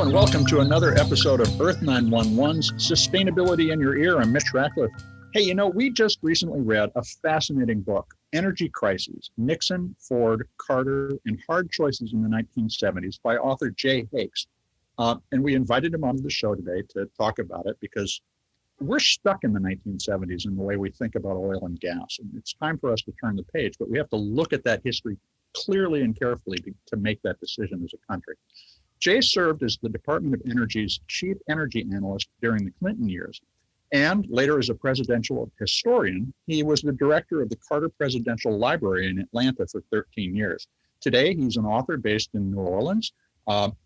and welcome to another episode of Earth911's Sustainability in Your Ear. I'm Mitch Ratcliffe. Hey, we just recently read a fascinating book, Energy Crises, Nixon, Ford, Carter, and Hard Choices in the 1970s by author Jay Hakes. And we invited him onto the show today to talk about it because we're stuck in the 1970s in the way we think about oil and gas. And it's time for us to turn the page, but we have to look at that history clearly and carefully to make that decision as a country. Jay served as the Department of Energy's chief energy analyst during the Clinton years. And later as a presidential historian, he was the director of the Carter Presidential Library in Atlanta for 13 years. Today, he's an author based in New Orleans.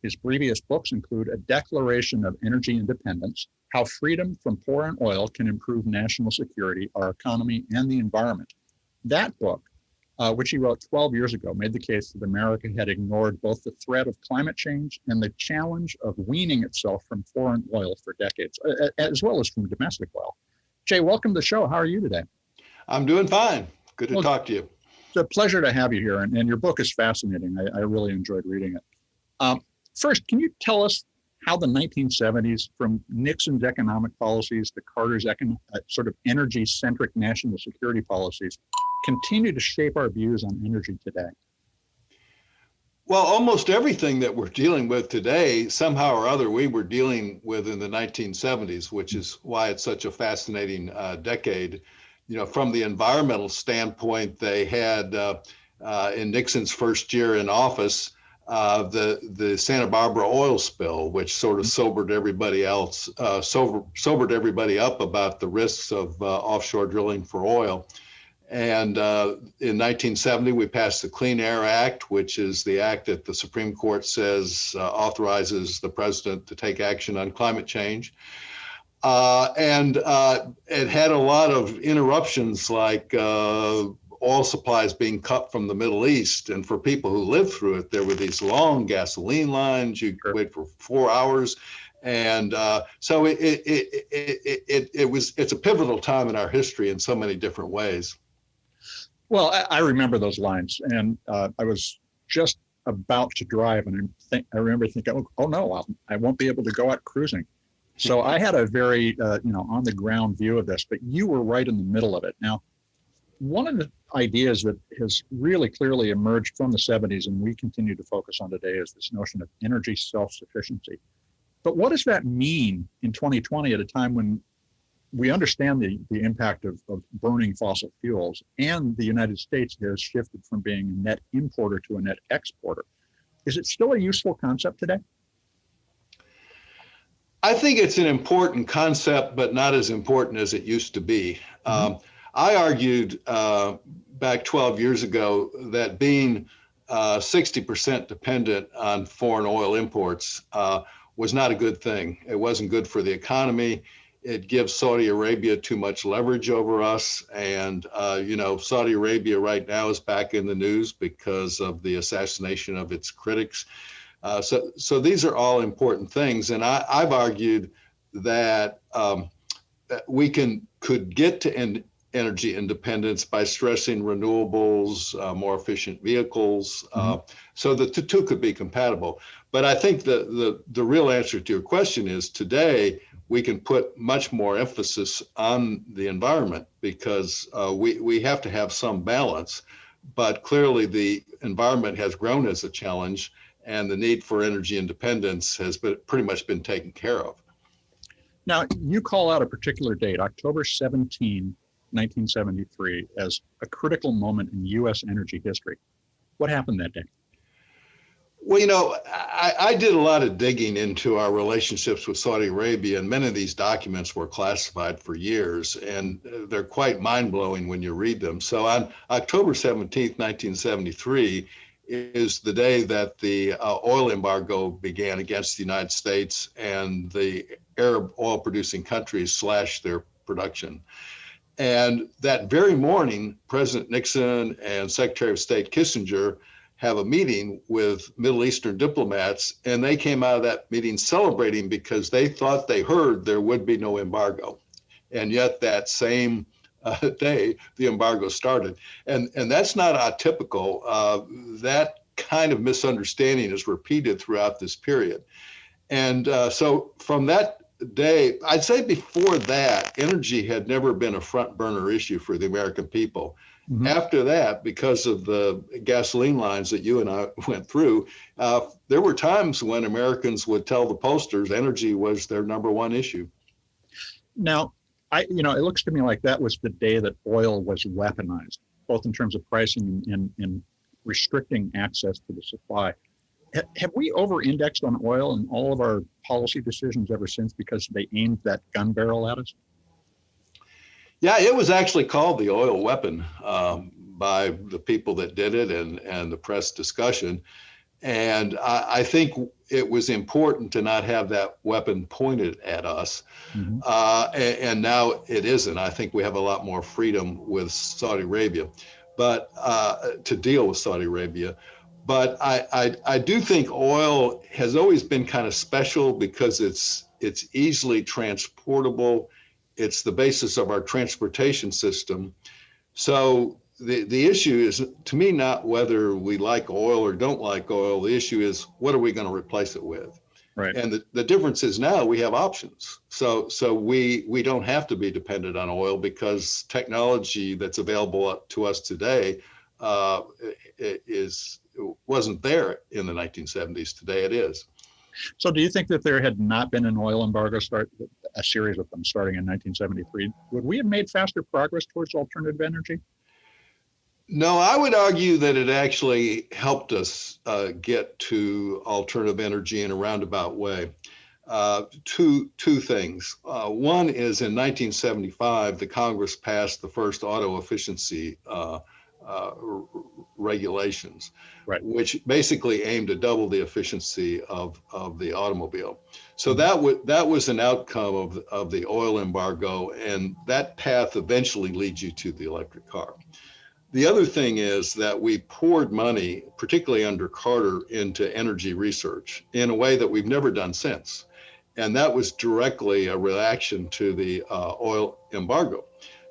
His previous books include A Declaration of Energy Independence, How Freedom from Foreign Oil Can Improve National Security, Our Economy, and the Environment. That book, which he wrote 12 years ago, made the case that America had ignored both the threat of climate change and the challenge of weaning itself from foreign oil for decades, as well as from domestic oil. Jay, welcome to the show. How are you today? I'm doing fine. Good to talk to you. It's a pleasure to have you here, and your book is fascinating. I really enjoyed reading it. First, can you tell us how the 1970s, from Nixon's economic policies to Carter's sort of energy-centric national security policies, continue to shape our views on energy today? Well, almost everything that we're dealing with today, somehow or other, we were dealing with in the 1970s, which is why it's such a fascinating decade. From the environmental standpoint, they had in Nixon's first year in office, the Santa Barbara oil spill, which sort of sobered everybody up about the risks of offshore drilling for oil. And in 1970, we passed the Clean Air Act, which is the act that the Supreme Court says authorizes the president to take action on climate change. And it had a lot of interruptions, like oil supplies being cut from the Middle East. And for people who lived through it, there were these long gasoline lines. You could wait for 4 hours. And so it's a pivotal time in our history in so many different ways. Well, I remember those lines, and I was just about to drive, and I remember thinking, oh no, I won't be able to go out cruising. So I had a very on the ground view of this, but you were right in the middle of it. Now, one of the ideas that has really clearly emerged from the 70s and we continue to focus on today is this notion of energy self-sufficiency. But what does that mean in 2020 at a time when we understand the impact of burning fossil fuels, and the United States has shifted from being a net importer to a net exporter? Is it still a useful concept today? I think it's an important concept, but not as important as it used to be. I argued back 12 years ago that being 60% dependent on foreign oil imports was not a good thing. It wasn't good for the economy. It gives Saudi Arabia too much leverage over us. And, Saudi Arabia right now is back in the news because of the assassination of its critics. So these are all important things. And I've argued that that we could get to energy independence by stressing renewables, more efficient vehicles, so that the two could be compatible. But I think the real answer to your question is today we can put much more emphasis on the environment because we have to have some balance. But clearly the environment has grown as a challenge, and the need for energy independence has pretty much been taken care of. Now, you call out a particular date, October 17, 1973, as a critical moment in U.S. energy history. What happened that day? Well, I did a lot of digging into our relationships with Saudi Arabia, and many of these documents were classified for years, and they're quite mind-blowing when you read them. So on October 17th, 1973, is the day that the oil embargo began against the United States, and the Arab oil-producing countries slashed their production. And that very morning, President Nixon and Secretary of State Kissinger have a meeting with Middle Eastern diplomats, and they came out of that meeting celebrating because they thought they heard there would be no embargo. And yet that same day, the embargo started. And that's not atypical. That kind of misunderstanding is repeated throughout this period. And so from that day, I'd say before that, energy had never been a front burner issue for the American people. Mm-hmm. After that, because of the gasoline lines that you and I went through, there were times when Americans would tell the pollsters energy was their number one issue. Now, it looks to me like that was the day that oil was weaponized, both in terms of pricing and restricting access to the supply. Have we over-indexed on oil in all of our policy decisions ever since because they aimed that gun barrel at us? Yeah, it was actually called the oil weapon by the people that did it and the press discussion. And I think it was important to not have that weapon pointed at us. Mm-hmm. And now it isn't. I think we have a lot more freedom with Saudi Arabia, but to deal with Saudi Arabia. But I do think oil has always been kind of special because it's easily transportable. It's the basis of our transportation system. So the issue is, to me, not whether we like oil or don't like oil. The issue is, what are we going to replace it with? Right. And the difference is now we have options. So we don't have to be dependent on oil because technology that's available to us today wasn't there in the 1970s. Today it is. So do you think that there had not been an oil embargo, a series of them starting in 1973, would we have made faster progress towards alternative energy? No, I would argue that it actually helped us get to alternative energy in a roundabout way. Two things. One is in 1975, the Congress passed the first auto efficiency regulations, right, which basically aimed to double the efficiency of the automobile. So that was an outcome of the oil embargo, and that path eventually leads you to the electric car. The other thing is that we poured money, particularly under Carter, into energy research in a way that we've never done since. And that was directly a reaction to the oil embargo.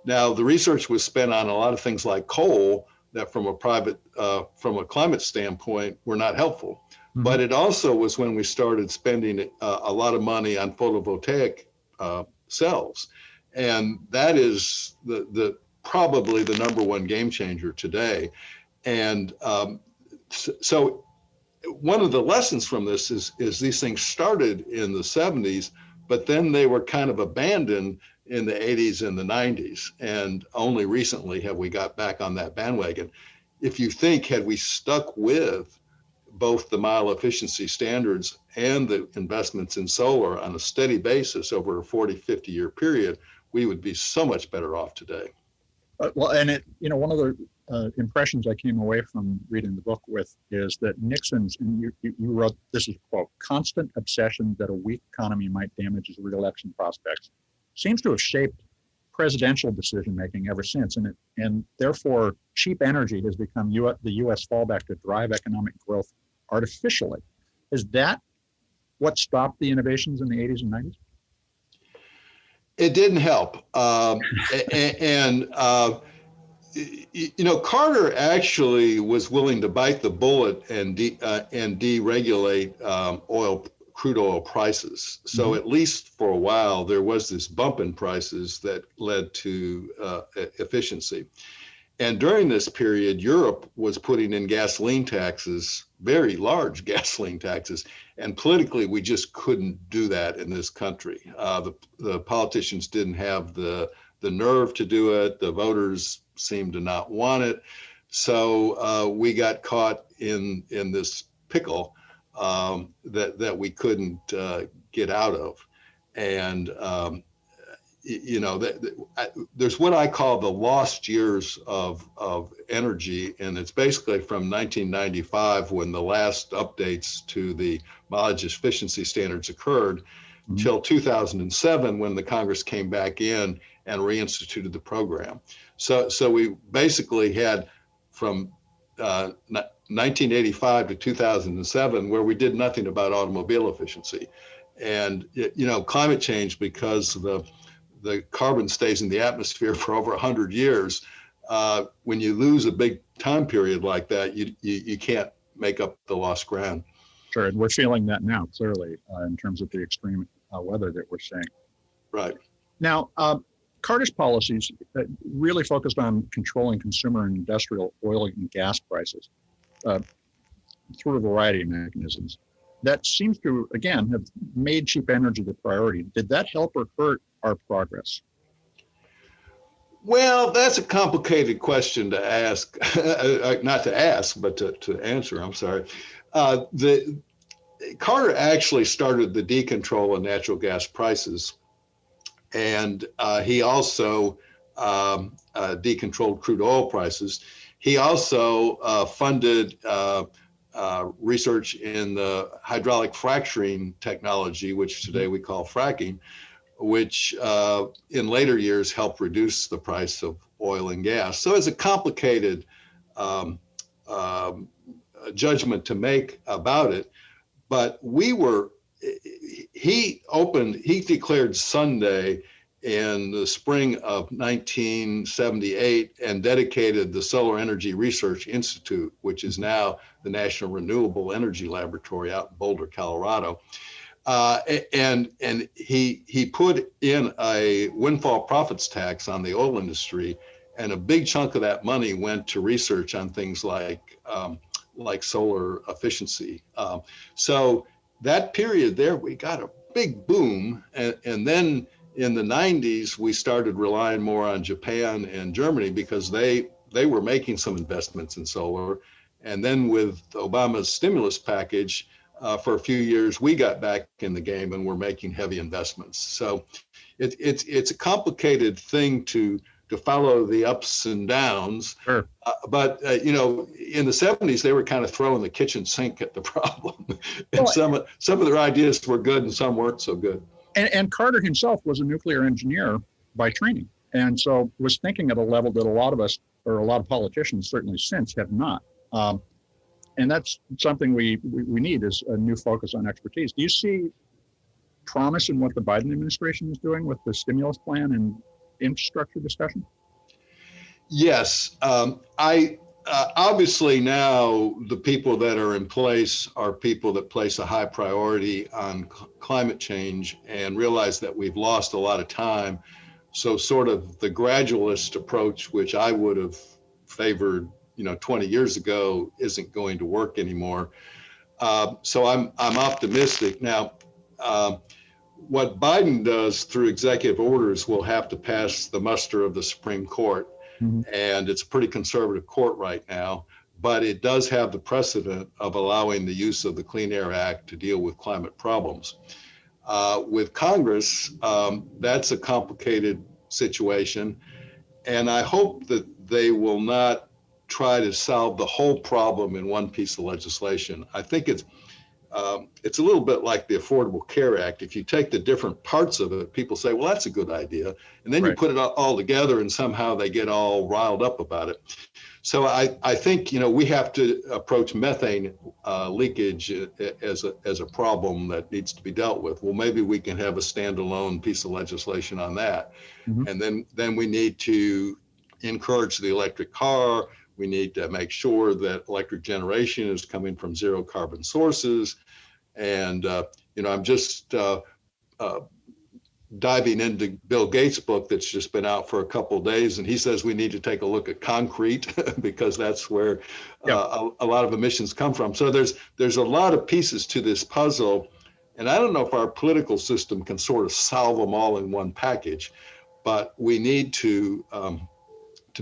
Now, the research was spent on a lot of things like coal that from a climate standpoint were not helpful. Mm-hmm. But it also was when we started spending a lot of money on photovoltaic cells. And that is probably the number one game changer today. And so one of the lessons from this is these things started in the 70s, but then they were kind of abandoned in the 80s and the 90s. And only recently have we got back on that bandwagon. If you think, had we stuck with both the mile efficiency standards and the investments in solar on a steady basis over a 40, 50-year period, we would be so much better off today. Well, and one of the impressions I came away from reading the book with is that Nixon's, and you wrote, this is a quote, constant obsession that a weak economy might damage his re-election prospects seems to have shaped presidential decision-making ever since. And therefore, cheap energy has become the U.S. fallback to drive economic growth artificially. Is that what stopped the innovations in the 80s and 90s? It didn't help. Carter actually was willing to bite the bullet and deregulate crude oil prices. So mm-hmm. At least for a while, there was this bump in prices that led to efficiency. And during this period, Europe was putting in gasoline taxes, very large gasoline taxes. And politically, we just couldn't do that in this country. The politicians didn't have the nerve to do it. The voters seemed to not want it. So we got caught in this pickle that we couldn't get out of. And there's what I call the lost years of energy, and it's basically from 1995 when the last updates to the mileage efficiency standards occurred, mm-hmm. till 2007 when the Congress came back in and reinstituted the program. So we basically had from 1985 to 2007 where we did nothing about automobile efficiency, and climate change, because the carbon stays in the atmosphere for over 100 years. When you lose a big time period like that, you can't make up the lost ground. Sure, and we're feeling that now, clearly, in terms of the extreme weather that we're seeing. Right. Now, Carter's policies really focused on controlling consumer and industrial oil and gas prices through a variety of mechanisms. That seems to, again, have made cheap energy the priority. Did that help or hurt our progress? Well, that's a complicated question to ask, not to ask, but to answer. I'm sorry. Carter actually started the decontrol of natural gas prices, and he also decontrolled crude oil prices. He also funded research in the hydraulic fracturing technology, which today we call fracking, which in later years helped reduce the price of oil and gas. So it's a complicated judgment to make about it. But he declared Sunday in the spring of 1978 and dedicated the Solar Energy Research Institute, which is now the National Renewable Energy Laboratory out in Boulder, Colorado. And he put in a windfall profits tax on the oil industry, and a big chunk of that money went to research on things like solar efficiency. So that period there, we got a big boom, and then in the 90s, we started relying more on Japan and Germany because they were making some investments in solar. And then with Obama's stimulus package, for a few years, we got back in the game and we're making heavy investments. So it's a complicated thing to follow the ups and downs. Sure. But in the 70s, they were kind of throwing the kitchen sink at the problem. And some of their ideas were good and some weren't so good. And Carter himself was a nuclear engineer by training, and so was thinking at a level that a lot of us, or a lot of politicians certainly since, have not. And that's something we need, is a new focus on expertise. Do you see promise in what the Biden administration is doing with the stimulus plan and infrastructure discussion? Yes. Obviously now the people that are in place are people that place a high priority on climate change and realize that we've lost a lot of time. So sort of the gradualist approach, which I would have favored 20 years ago, isn't going to work anymore. So I'm optimistic. Now, what Biden does through executive orders will have to pass the muster of the Supreme Court. Mm-hmm. And it's a pretty conservative court right now, but it does have the precedent of allowing the use of the Clean Air Act to deal with climate problems. With Congress, that's a complicated situation. And I hope that they will not try to solve the whole problem in one piece of legislation. I think it's a little bit like the Affordable Care Act. If you take the different parts of it, people say, well, that's a good idea. And then you put it all together and somehow they get all riled up about it. So I think, we have to approach methane leakage as a problem that needs to be dealt with. Well, maybe we can have a standalone piece of legislation on that. Mm-hmm. And then we need to encourage the electric car. We need to make sure that electric generation is coming from zero carbon sources. And, I'm just diving into Bill Gates' book that's just been out for a couple of days. And he says we need to take a look at concrete because that's where a lot of emissions come from. So there's a lot of pieces to this puzzle. And I don't know if our political system can sort of solve them all in one package, but we need to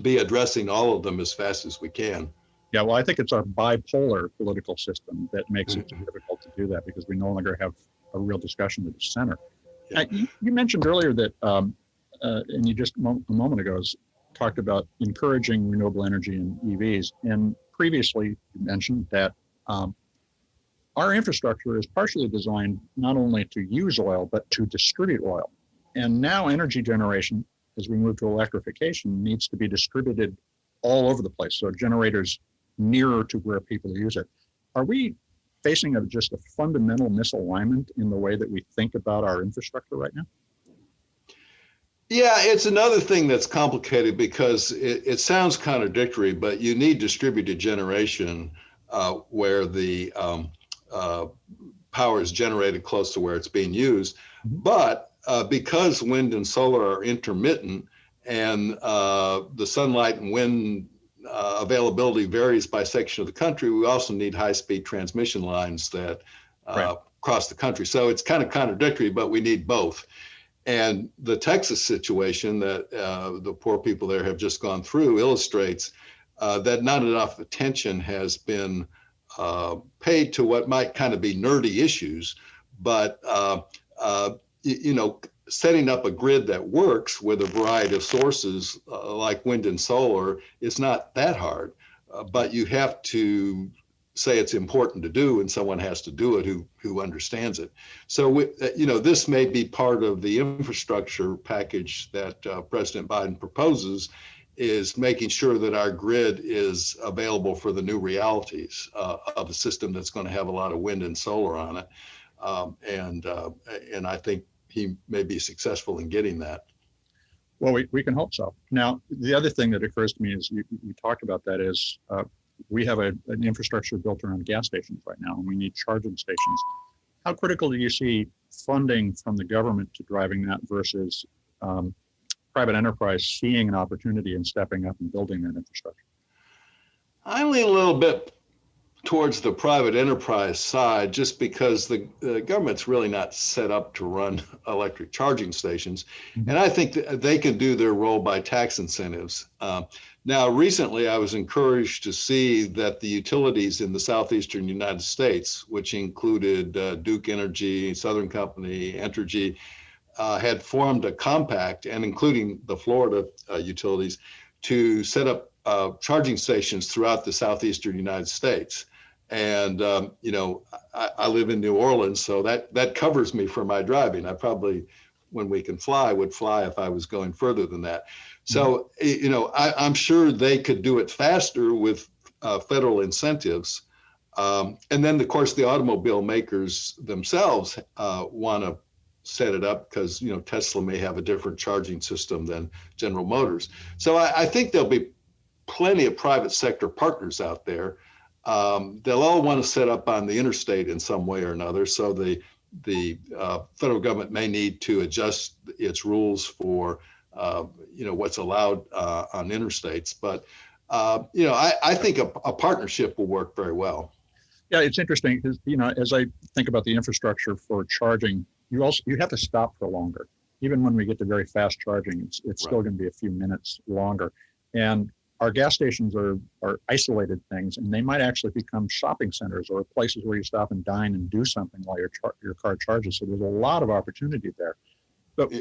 be addressing all of them as fast as we can. Yeah, well, I think it's our bipolar political system that makes it difficult to do that, because we no longer have a real discussion at the center. Yeah. You mentioned earlier that, and you just a moment ago talked about encouraging renewable energy in EVs. And previously you mentioned that our infrastructure is partially designed not only to use oil, but to distribute oil. And now energy generation, as we move to electrification, needs to be distributed all over the place. So generators nearer to where people use it. Are we facing just a fundamental misalignment in the way that we think about our infrastructure right now? Yeah, it's another thing that's complicated because it sounds contradictory, but you need distributed generation where the power is generated close to where it's being used. But because wind and solar are intermittent and the sunlight and wind availability varies by section of the country, we also need high-speed transmission lines that cross the country. So it's kind of contradictory, but we need both. And the Texas situation that the poor people there have just gone through illustrates that not enough attention has been paid to what might kind of be nerdy issues, but setting up a grid that works with a variety of sources like wind and solar is not that hard, but you have to say it's important to do, and someone has to do it who understands it. So, this may be part of the infrastructure package that President Biden proposes, is making sure that our grid is available for the new realities of a system that's going to have a lot of wind and solar on it. And I think he may be successful in getting that. Well, we can hope so. Now, the other thing that occurs to me is you talked about that is we have an infrastructure built around gas stations right now, and we need charging stations. How critical do you see funding from the government to driving that versus private enterprise seeing an opportunity and stepping up and building that infrastructure? I lean a little bit towards the private enterprise side, just because the government's really not set up to run electric charging stations. Mm-hmm. And I think that they can do their role by tax incentives. Now, recently, I was encouraged to see that the utilities in the southeastern United States, which included Duke Energy, Southern Company, Entergy, had formed a compact, and including the Florida utilities, to set up charging stations throughout the southeastern United States. And, I live in New Orleans, so that covers me for my driving. I probably, when we can fly, would fly if I was going further than that. So, I'm sure they could do it faster with federal incentives. And then, of course, the automobile makers themselves want to set it up because, Tesla may have a different charging system than General Motors. So I think there'll be plenty of private sector partners out there. They'll all want to set up on the interstate in some way or another. So the federal government may need to adjust its rules for, what's allowed on interstates. But, I think a partnership will work very well. Yeah, it's interesting because, as I think about the infrastructure for charging, you have to stop for longer. Even when we get to very fast charging, it's still going to be a few minutes longer. And our gas stations are isolated things, and they might actually become shopping centers or places where you stop and dine and do something while your car charges. So there's a lot of opportunity there. But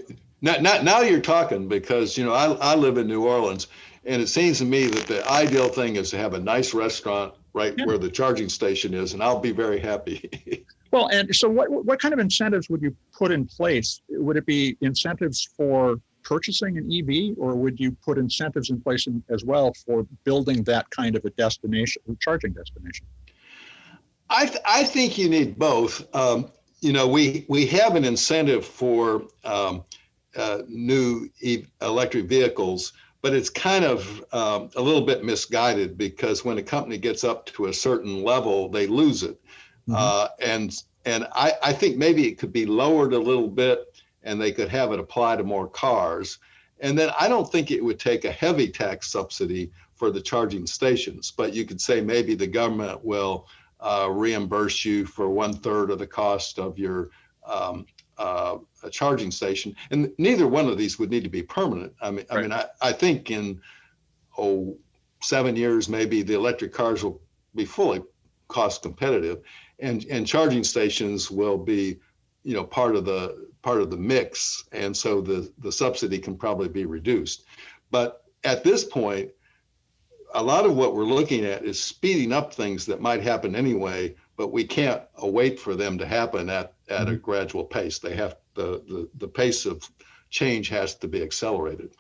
now you're talking, because I live in New Orleans, and it seems to me that the ideal thing is to have a nice restaurant right where the charging station is, and I'll be very happy. Well, and so what kind of incentives would you put in place? Would it be incentives for purchasing an EV, or would you put incentives in place as well for building that kind of a destination, charging destination? I think you need both. We have an incentive for new electric vehicles, but it's kind of a little bit misguided, because when a company gets up to a certain level, they lose it. Mm-hmm. And I think maybe it could be lowered a little bit, and they could have it apply to more cars. And then I don't think it would take a heavy tax subsidy for the charging stations, but you could say maybe the government will reimburse you for 1/3 of the cost of your charging station. And neither one of these would need to be permanent. I think in 7 years, maybe the electric cars will be fully cost competitive, and charging stations will be, part of the mix, and so the subsidy can probably be reduced. But at this point, a lot of what we're looking at is speeding up things that might happen anyway, but we can't wait for them to happen at a gradual pace. They have the pace of change has to be accelerated.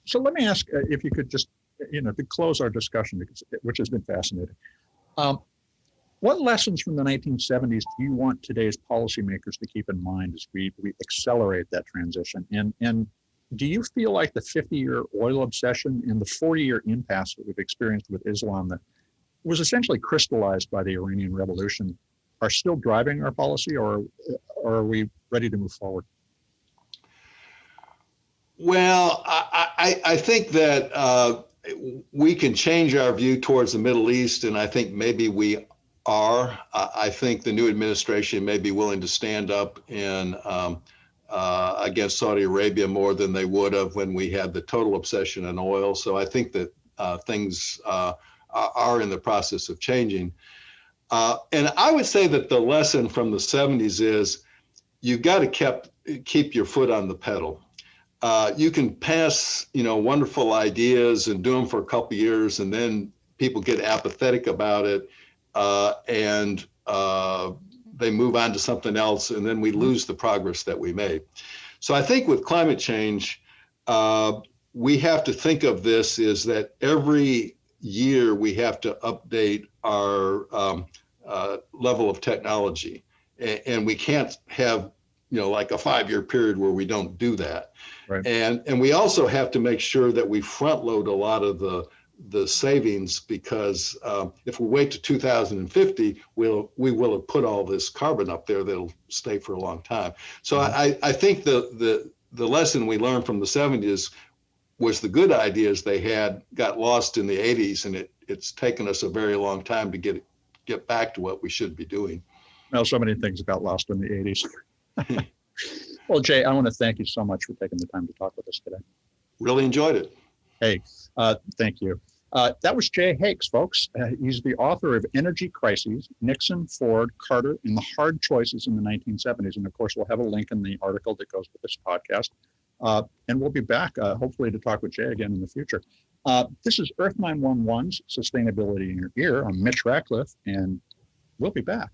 So let me ask if you could just, to close our discussion, which has been fascinating. What lessons from the 1970s do you want today's policymakers to keep in mind as we accelerate that transition? And do you feel like the 50-year oil obsession and the 40-year impasse that we've experienced with Islam, that was essentially crystallized by the Iranian Revolution are still driving our policy, or are we ready to move forward? Well, I think that we can change our view towards the Middle East, and I think maybe we are. I think the new administration may be willing to stand up and against Saudi Arabia more than they would have when we had the total obsession on oil. So I think that things are in the process of changing. And I would say that the lesson from the 70s is you've got to keep your foot on the pedal. You can pass, wonderful ideas and do them for a couple of years, and then people get apathetic about it, and they move on to something else, and then we lose the progress that we made. So I think with climate change, we have to think of this is that every year we have to update our level of technology, and we can't have like a 5-year period where we don't do that. Right. And we also have to make sure that we front load a lot of the savings, because if we wait to 2050, we will have put all this carbon up there that'll stay for a long time. So I think the lesson we learned from the 70s was the good ideas they had got lost in the 80s, and it's taken us a very long time to get back to what we should be doing. Well, so many things got lost in the 80s. Well, Jay, I want to thank you so much for taking the time to talk with us today. Really enjoyed it. Hey, thank you. That was Jay Hakes, folks. He's the author of Energy Crises, Nixon, Ford, Carter, and the Hard Choices in the 1970s. And of course, we'll have a link in the article that goes with this podcast. And we'll be back, hopefully, to talk with Jay again in the future. This is Earth911's Sustainability in Your Ear. I'm Mitch Ratcliffe, and we'll be back.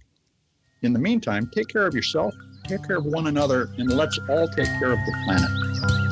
In the meantime, take care of yourself, take care of one another, and let's all take care of the planet.